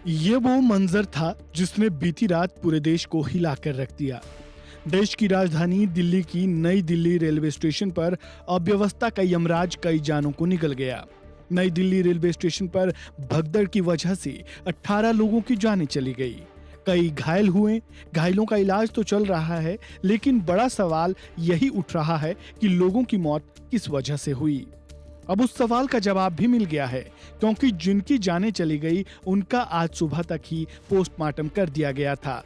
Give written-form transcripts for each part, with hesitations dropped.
ये वो मंजर था जिसने बीती रात पूरे देश को हिला कर रख दिया। देश की राजधानी दिल्ली की नई दिल्ली रेलवे स्टेशन पर अव्यवस्था का यमराज कई जानों को निगल गया। नई दिल्ली रेलवे स्टेशन पर भगदड़ की वजह से 18 लोगों की जानें चली गई। कई घायल हुए। घायलों का इलाज तो चल रहा है, लेकिन बड़ा सवाल यही उठ रहा है कि लोगों की मौत किस वजह से हुई। अब उस सवाल का जवाब भी मिल गया है, क्योंकि जिनकी जानें चली गई उनका आज सुबह तक ही पोस्टमार्टम कर दिया गया था।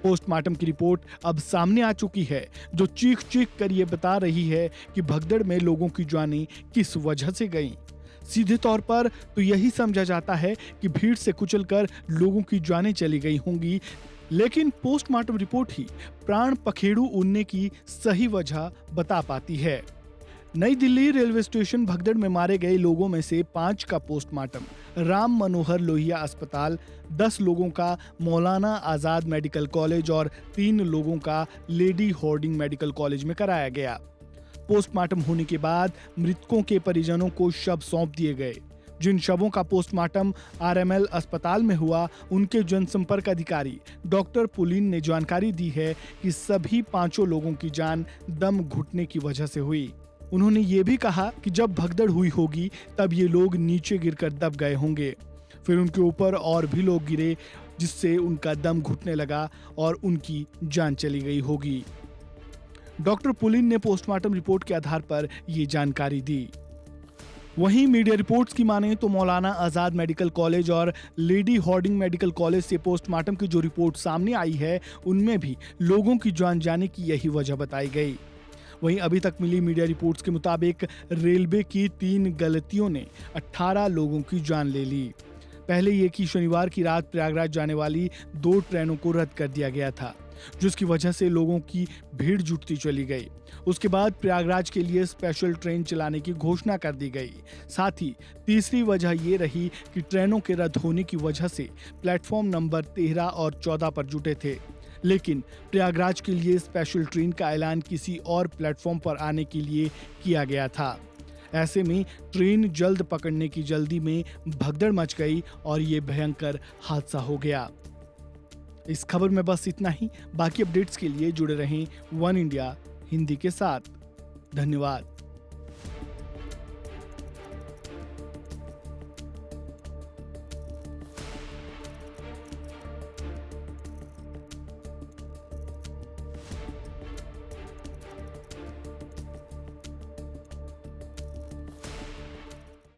पोस्टमार्टम की रिपोर्ट अब सामने आ चुकी है, जो चीख चीख कर ये बता रही है कि भगदड़ में लोगों की जानें किस वजह से गईं। सीधे तौर पर तो यही समझा जाता है कि भीड़ से कुचलकर लोगों की जानें चली गई होंगी, लेकिन पोस्टमार्टम रिपोर्ट ही प्राण पखेरु उड़ने की सही वजह बता पाती है। नई दिल्ली रेलवे स्टेशन भगदड़ में मारे गए लोगों में से 5 का पोस्टमार्टम राम मनोहर लोहिया अस्पताल, 10 लोगों का मौलाना आजाद मेडिकल कॉलेज और 3 लोगों का लेडी हार्डिंग मेडिकल कॉलेज में कराया गया। पोस्टमार्टम होने के बाद मृतकों के परिजनों को शव सौंप दिए गए। जिन शवों का पोस्टमार्टम आरएमएल अस्पताल में हुआ, उनके जनसंपर्क अधिकारी डॉक्टर पुलिन ने जानकारी दी है कि सभी 5 लोगों की जान दम घुटने की वजह से हुई। उन्होंने ये भी कहा कि जब भगदड़ हुई होगी तब ये लोग नीचे गिरकर दब गए होंगे, फिर उनके ऊपर और भी लोग गिरे, जिससे उनका दम घुटने लगा और उनकी जान चली गई होगी। डॉक्टर पुलिन ने पोस्टमार्टम रिपोर्ट के आधार पर ये जानकारी दी। वहीं मीडिया रिपोर्ट्स की माने तो मौलाना आजाद मेडिकल कॉलेज और लेडी हार्डिंग मेडिकल कॉलेज से पोस्टमार्टम की जो रिपोर्ट सामने आई है, उनमें भी लोगों की जान जाने की यही वजह बताई गई। वहीं अभी तक मिली मीडिया रिपोर्ट्स के मुताबिक रेलवे की 3 गलतियों ने 18 लोगों की जान ले ली। पहले ये कि शनिवार की रात प्रयागराज जाने वाली 2 ट्रेनों को रद्द कर दिया गया था, जिसकी वजह से लोगों की भीड़ जुटती चली गई। उसके बाद प्रयागराज के लिए स्पेशल ट्रेन चलाने की घोषणा कर दी गई। साथ ही तीसरी वजह ये रही कि ट्रेनों के रद्द होने की वजह से प्लेटफॉर्म नंबर 13 और 14 पर जुटे थे, लेकिन प्रयागराज के लिए स्पेशल ट्रेन का ऐलान किसी और प्लेटफॉर्म पर आने के लिए किया गया था। ऐसे में ट्रेन जल्द पकड़ने की जल्दी में भगदड़ मच गई और ये भयंकर हादसा हो गया। इस खबर में बस इतना ही। बाकी अपडेट्स के लिए जुड़े रहें वन इंडिया हिंदी के साथ। धन्यवाद।